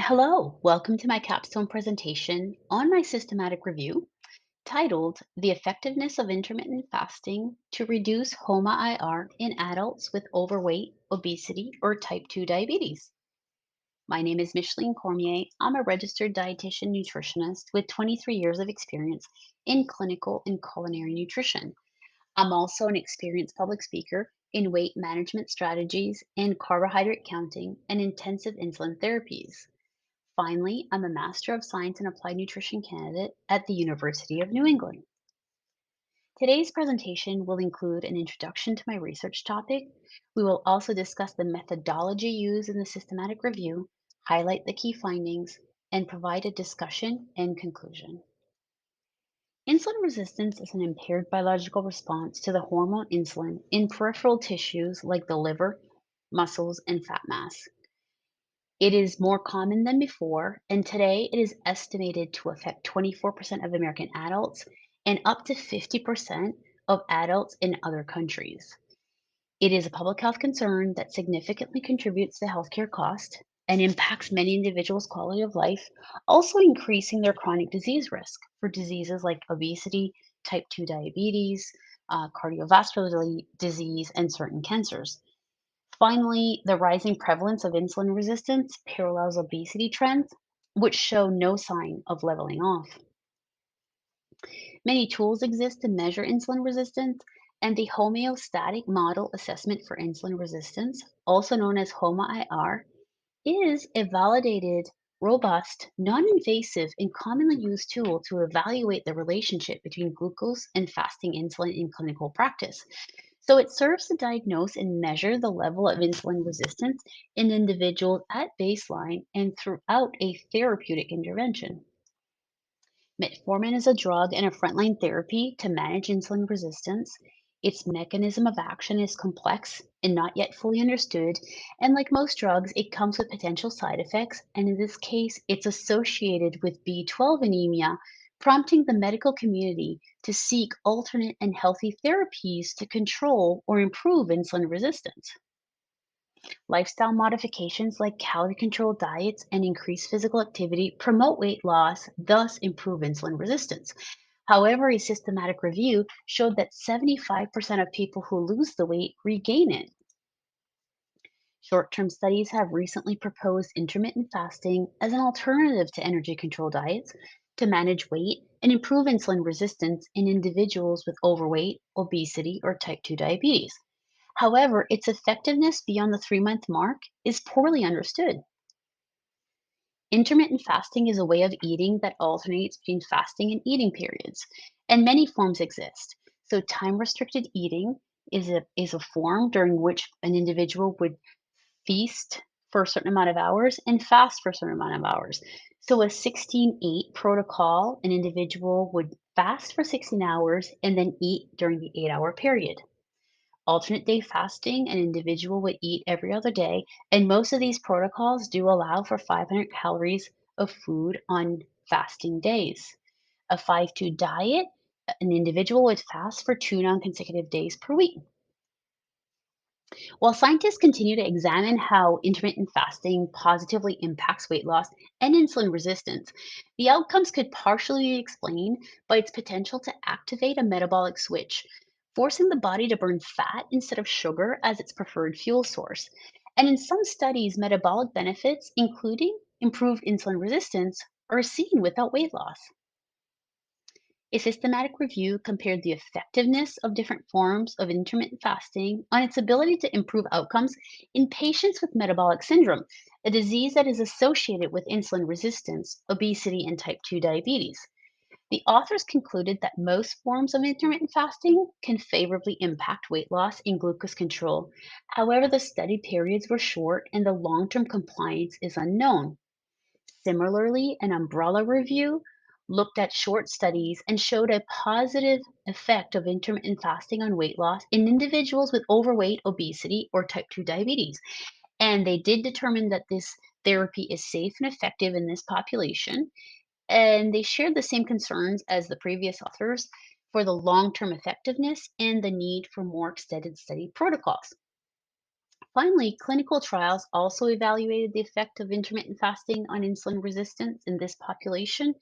Hello, welcome to my capstone presentation on my systematic review titled The Effectiveness of Intermittent Fasting to Reduce HOMA-IR in Adults with Overweight, Obesity, or Type 2 Diabetes. My name is Micheline Cormier. I'm a registered dietitian nutritionist with 23 years of experience in clinical and culinary nutrition. I'm also an experienced public speaker in weight management strategies and carbohydrate counting and intensive insulin therapies. Finally, I'm a Master of Science in Applied Nutrition candidate at the University of New England. Today's presentation will include an introduction to my research topic. We will also discuss the methodology used in the systematic review, highlight the key findings, and provide a discussion and conclusion. Insulin resistance is an impaired biological response to the hormone insulin in peripheral tissues like the liver, muscles, and fat mass. It is more common than before, and today it is estimated to affect 24% of American adults and up to 50% of adults in other countries. It is a public health concern that significantly contributes to healthcare cost and impacts many individuals' quality of life, also increasing their chronic disease risk for diseases like obesity, type 2 diabetes, cardiovascular disease, and certain cancers. Finally, the rising prevalence of insulin resistance parallels obesity trends, which show no sign of leveling off. Many tools exist to measure insulin resistance, and the homeostatic model assessment for insulin resistance, also known as HOMA-IR, is a validated, robust, non invasive, and commonly used tool to evaluate the relationship between glucose and fasting insulin in clinical practice. So it serves to diagnose and measure the level of insulin resistance in individuals at baseline and throughout a therapeutic intervention. Metformin is a drug and a frontline therapy to manage insulin resistance. Its mechanism of action is complex and not yet fully understood. And like most drugs, it comes with potential side effects. And in this case, it's associated with B12 anemia, prompting the medical community to seek alternate and healthy therapies to control or improve insulin resistance. Lifestyle modifications like calorie controlled diets and increased physical activity promote weight loss, thus improve insulin resistance. However, a systematic review showed that 75% of people who lose the weight regain it. Short term studies have recently proposed intermittent fasting as an alternative to energy controlled diets to manage weight and improve insulin resistance in individuals with overweight, obesity, or type 2 diabetes. However, its effectiveness beyond the 3 month mark is poorly understood. Intermittent fasting is a way of eating that alternates between fasting and eating periods, and many forms exist. So, time restricted eating is a form during which an individual would feast for a certain amount of hours and fast for a certain amount of hours. So, a 16-8 protocol, an individual would fast for 16 hours and then eat during the 8-hour period. Alternate day fasting, an individual would eat every other day, and most of these protocols do allow for 500 calories of food on fasting days. A 5-2 diet, an individual would fast for 2 non-consecutive days per week. While scientists continue to examine how intermittent fasting positively impacts weight loss and insulin resistance, the outcomes could partially be explained by its potential to activate a metabolic switch, forcing the body to burn fat instead of sugar as its preferred fuel source. And in some studies, metabolic benefits, including improved insulin resistance, are seen without weight loss. A systematic review compared the effectiveness of different forms of intermittent fasting on its ability to improve outcomes in patients with metabolic syndrome, a disease that is associated with insulin resistance, obesity, and type 2 diabetes. The authors concluded that most forms of intermittent fasting can favorably impact weight loss and glucose control. However, the study periods were short and the long term compliance is unknown. Similarly, an umbrella review looked at short studies and showed a positive effect of intermittent fasting on weight loss in individuals with overweight, obesity, or type 2 diabetes. And they did determine that this therapy is safe and effective in this population. And they shared the same concerns as the previous authors for the long term effectiveness and the need for more extended study protocols. Finally, clinical trials also evaluated the effect of intermittent fasting on insulin resistance in this population,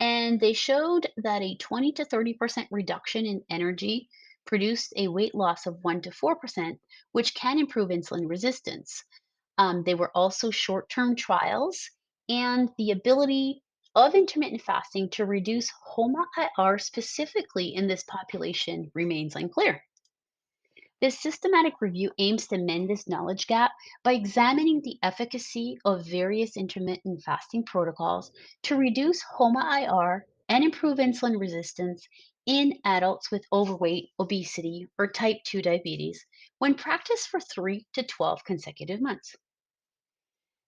and they showed that a 20 to 30% reduction in energy produced a weight loss of 1 to 4%, which can improve insulin resistance. They were also short term trials, and the ability of intermittent fasting to reduce HOMA-IR specifically in this population remains unclear. This systematic review aims to mend this knowledge gap by examining the efficacy of various intermittent fasting protocols to reduce HOMA-IR and improve insulin resistance in adults with overweight, obesity, or type 2 diabetes when practiced for 3 to 12 consecutive months.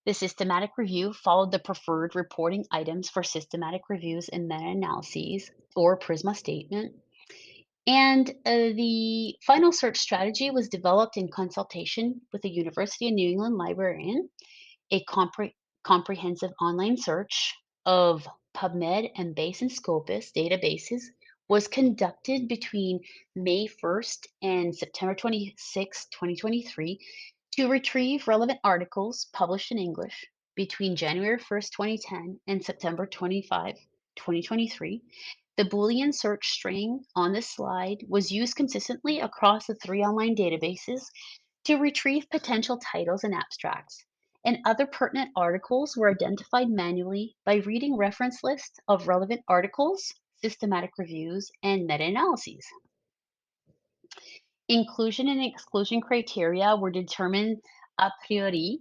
The systematic review followed the preferred reporting items for systematic reviews and meta analyses, or PRISMA statement, and the final search strategy was developed in consultation with the University of New England librarian. A comprehensive online search of PubMed and Base and Scopus databases was conducted between May 1st and September 26, 2023, to retrieve relevant articles published in English between January 1st, 2010 and September 25, 2023. The Boolean search string on this slide was used consistently across the three online databases to retrieve potential titles and abstracts, and other pertinent articles were identified manually by reading reference lists of relevant articles, systematic reviews, and meta-analyses. Inclusion and exclusion criteria were determined a priori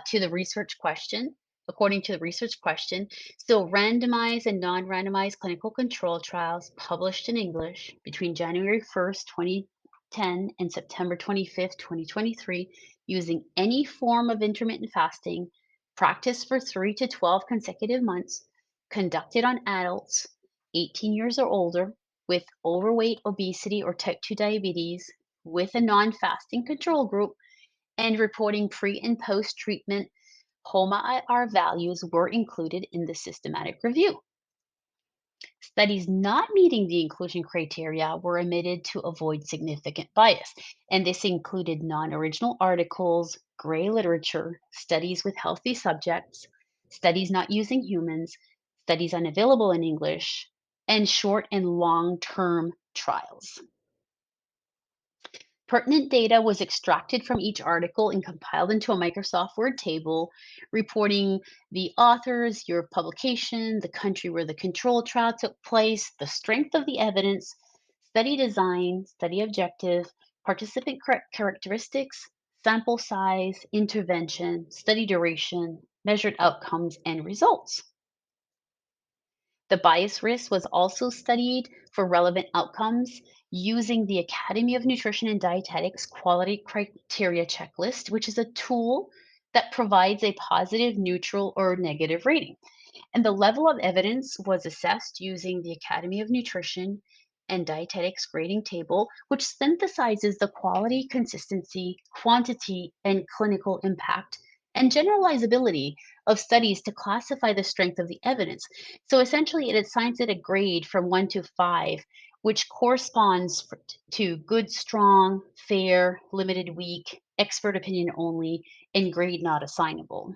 to the research question, according to the research question. So, randomized and non randomized clinical control trials published in English between January 1st, 2010 and September 25th, 2023, using any form of intermittent fasting, practiced for 3 to 12 consecutive months, conducted on adults 18 years or older with overweight, obesity, or type 2 diabetes, with a non fasting control group, and reporting pre and post treatment HOMA-IR values were included in the systematic review. Studies not meeting the inclusion criteria were omitted to avoid significant bias, and this included non original articles, gray literature, studies with healthy subjects, studies not using humans, studies unavailable in English, and short and long term trials. Pertinent data was extracted from each article and compiled into a Microsoft Word table, reporting the authors, year of publication, the country where the control trial took place, the strength of the evidence, study design, study objective, participant characteristics, sample size, intervention, study duration, measured outcomes, and results. The bias risk was also studied for relevant outcomes using the Academy of Nutrition and Dietetics Quality Criteria Checklist, which is a tool that provides a positive, neutral, or negative rating. And the level of evidence was assessed using the Academy of Nutrition and Dietetics grading table, which synthesizes the quality, consistency, quantity, and clinical impact and generalizability of studies to classify the strength of the evidence. So essentially, it assigns it a grade from 1 to 5, which corresponds to good, strong, fair, limited, weak, expert opinion only, and grade not assignable.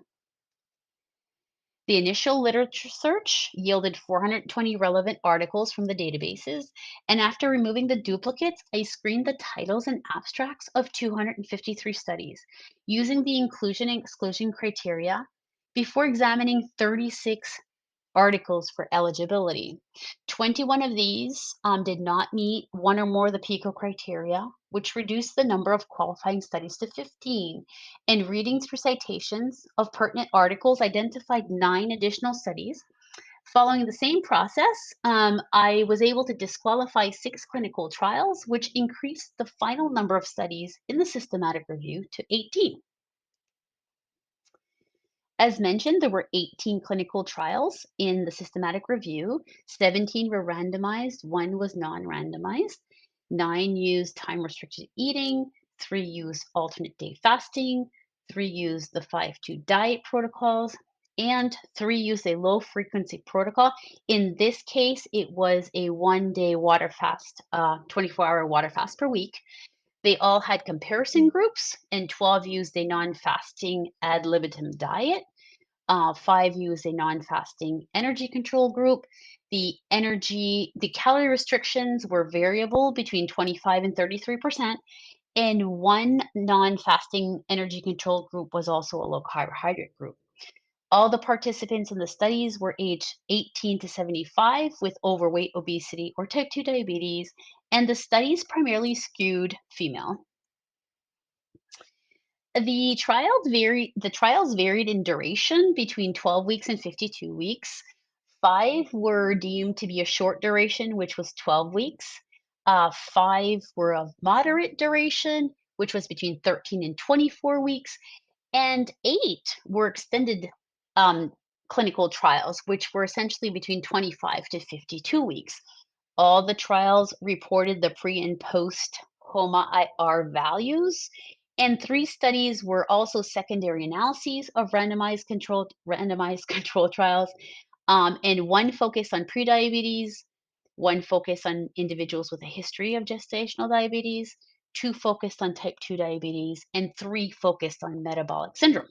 The initial literature search yielded 420 relevant articles from the databases, and after removing the duplicates, I screened the titles and abstracts of 253 studies using the inclusion and exclusion criteria before examining 36 articles for eligibility. 21 of these did not meet one or more of the PICO criteria, which reduced the number of qualifying studies to 15. And readings for citations of pertinent articles identified 9 additional studies. Following the same process, I was able to disqualify 6 clinical trials, which increased the final number of studies in the systematic review to 18. As mentioned, there were 18 clinical trials in the systematic review. 17 were randomized, 1 was non randomized. 9 used time restricted eating, 3 used alternate day fasting, 3 used the 5-2 diet protocols, and 3 used a low frequency protocol. In this case, it was a 1-day water fast, 24-hour water fast per week. They all had comparison groups, and 12 used a non-fasting ad libitum diet. 5 used a non-fasting energy control group. The calorie restrictions were variable between 25 and 33%, and one non-fasting energy control group was also a low carbohydrate group. All the participants in the studies were aged 18 to 75 with overweight, obesity, or type 2 diabetes, and the studies primarily skewed female. The trials varied in duration between 12 weeks and 52 weeks. 5 were deemed to be a short duration, which was 12 weeks. 5 were of moderate duration, which was between 13 and 24 weeks, and 8 were extended um, clinical trials, which were essentially between 25 to 52 weeks. All the trials reported the pre and post HOMA-IR values, and 3 studies were also secondary analyses of randomized control trials, and one focused on prediabetes, one focused on individuals with a history of gestational diabetes, 2 focused on type 2 diabetes, and 3 focused on metabolic syndrome.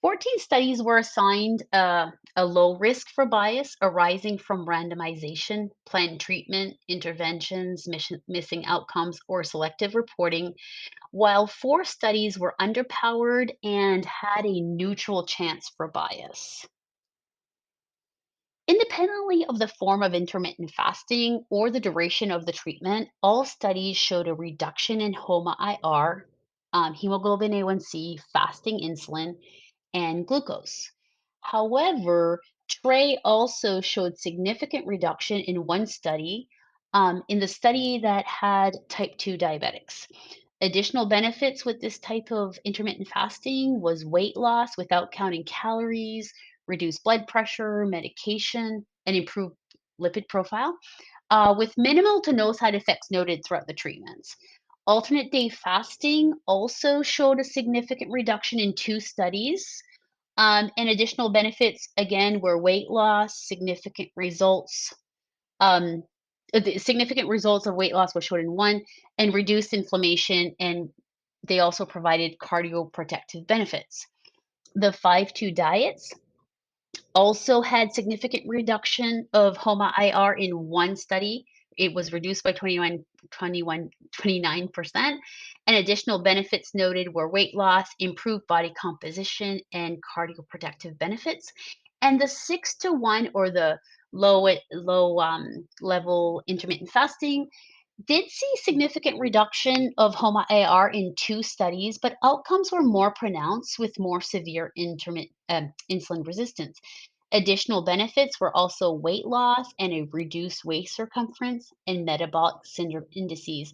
14 studies were assigned a low risk for bias arising from randomization, planned treatment, interventions, missing outcomes, or selective reporting, while 4 studies were underpowered and had a neutral chance for bias. Independently of the form of intermittent fasting or the duration of the treatment, all studies showed a reduction in HOMA-IR, hemoglobin A1C, fasting insulin, and glucose. However, Trey also showed significant reduction in one study, in the study that had type 2 diabetics. Additional benefits with this type of intermittent fasting was weight loss without counting calories, reduced blood pressure, medication, and improved lipid profile, with minimal to no side effects noted throughout the treatments. Alternate day fasting also showed a significant reduction in 2 studies. And additional benefits, again, were weight loss, um, the significant results of weight loss was shown in one, and reduced inflammation, and they also provided cardioprotective benefits. The 5-2 diets also had significant reduction of HOMA-IR in one study. It was reduced by 29%. And additional benefits noted were weight loss, improved body composition, and cardioprotective benefits. And the 6-to-1, or the low level intermittent fasting, did see significant reduction of HOMA-IR in 2 studies, but outcomes were more pronounced with more severe intermittent insulin resistance. Additional benefits were also weight loss and a reduced waist circumference and metabolic syndrome indices.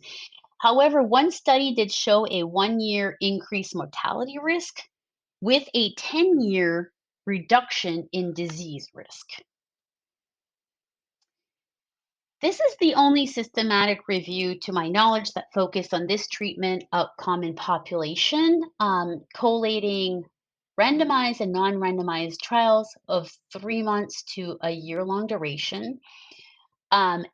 However, one study did show a 1-year increased mortality risk with a 10-year reduction in disease risk. This is the only systematic review, to my knowledge, that focused on this treatment outcome in population, collating randomized and non randomized trials of 3 months to a year-long duration.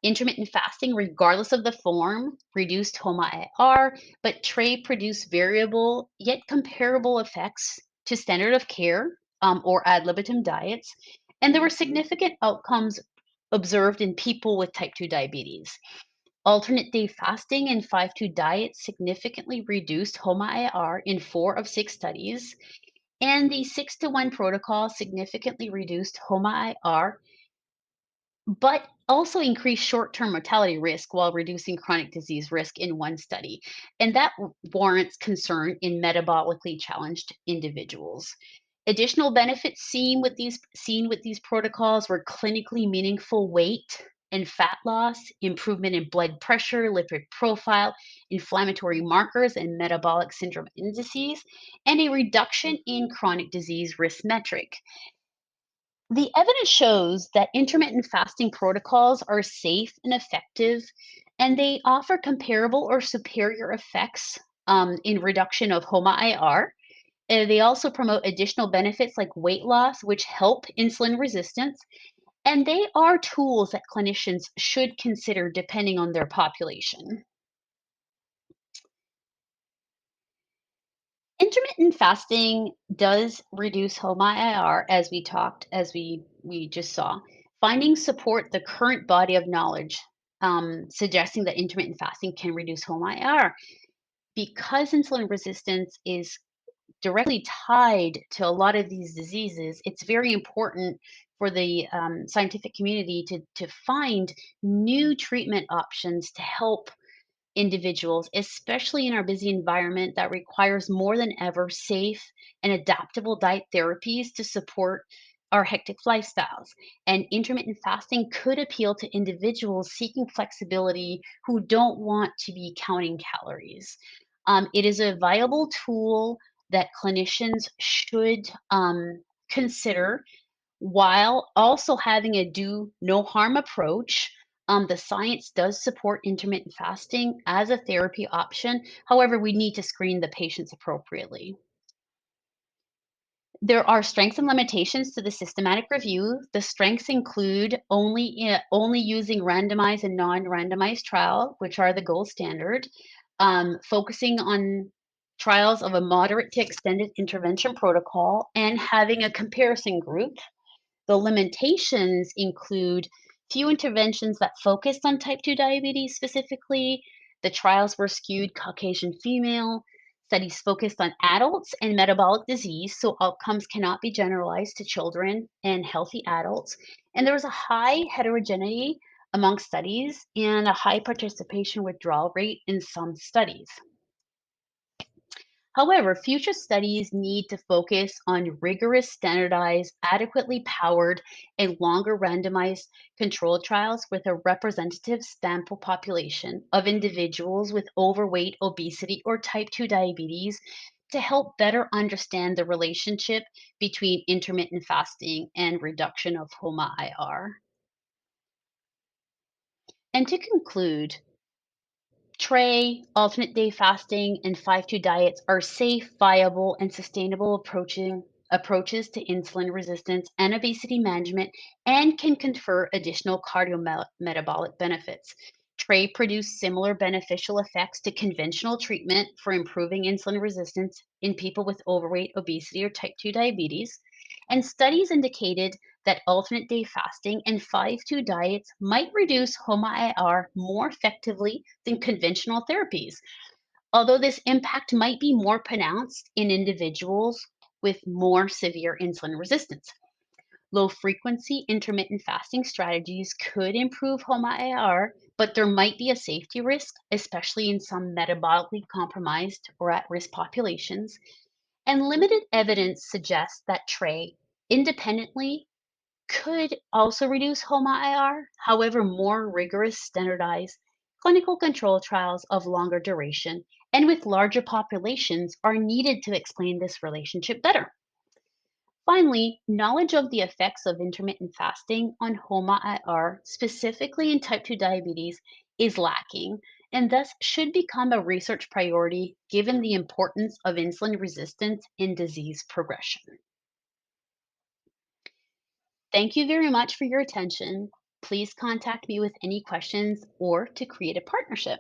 Intermittent fasting, regardless of the form, reduced HOMA-IR, but Trey produced variable yet comparable effects to standard of care, or ad libitum diets, and there were significant outcomes observed in people with type 2 diabetes. Alternate day fasting and 5-2 diets significantly reduced HOMA-IR in 4 of 6 studies, and the 6-to-1 protocol significantly reduced HOMA-IR but also increased short-term mortality risk while reducing chronic disease risk in one study. And that warrants concern in metabolically challenged individuals. Additional benefits seen with these protocols were clinically meaningful weight and fat loss, improvement in blood pressure, lipid profile, inflammatory markers, and metabolic syndrome indices, and a reduction in chronic disease risk metric. The evidence shows that intermittent fasting protocols are safe and effective, and they offer comparable or superior effects in reduction of HOMA-IR. They also promote additional benefits like weight loss, which help insulin resistance, and they are tools that clinicians should consider depending on their population. Intermittent fasting does reduce HOMA-IR, as we just saw. Findings support the current body of knowledge, suggesting that intermittent fasting can reduce HOMA-IR. Because insulin resistance is directly tied to a lot of these diseases, it's very important for the scientific community to find new treatment options to help individuals, especially in our busy environment that requires more than ever safe and adaptable diet therapies to support our hectic lifestyles. And intermittent fasting could appeal to individuals seeking flexibility who don't want to be counting calories. It is a viable tool that clinicians should consider while also having a do no harm approach. The science does support intermittent fasting as a therapy option. However, we need to screen the patients appropriately. There are strengths and limitations to the systematic review. The strengths include only using randomized and non-randomized trial, which are the gold standard, focusing on trials of a moderate to extended intervention protocol, and having a comparison group. The limitations include few interventions that focused on type 2 diabetes specifically. The trials were skewed Caucasian female. Studies focused on adults and metabolic disease, so outcomes cannot be generalized to children and healthy adults. And there was a high heterogeneity among studies and a high participation withdrawal rate in some studies. However, future studies need to focus on rigorous, standardized, adequately powered, and longer randomized controlled trials with a representative sample population of individuals with overweight, obesity, or type 2 diabetes to help better understand the relationship between intermittent fasting and reduction of HOMA-IR. And to conclude, Tray, alternate day fasting, and 5-2 diets are safe, viable, and sustainable approaches to insulin resistance and obesity management and can confer additional cardiometabolic benefits. Tray produce similar beneficial effects to conventional treatment for improving insulin resistance in people with overweight, obesity, or type 2 diabetes. And studies indicated that alternate day fasting and 5-2 diets might reduce HOMA-IR more effectively than conventional therapies, although this impact might be more pronounced in individuals with more severe insulin resistance. Low frequency intermittent fasting strategies could improve HOMA-IR, but there might be a safety risk, especially in some metabolically compromised or at risk populations. And limited evidence suggests that TRAY independently could also reduce HOMA-IR. However, more rigorous, standardized clinical control trials of longer duration and with larger populations are needed to explain this relationship better. Finally, knowledge of the effects of intermittent fasting on HOMA-IR, specifically in type 2 diabetes, is lacking and thus should become a research priority given the importance of insulin resistance in disease progression. Thank you very much for your attention. Please contact me with any questions or to create a partnership.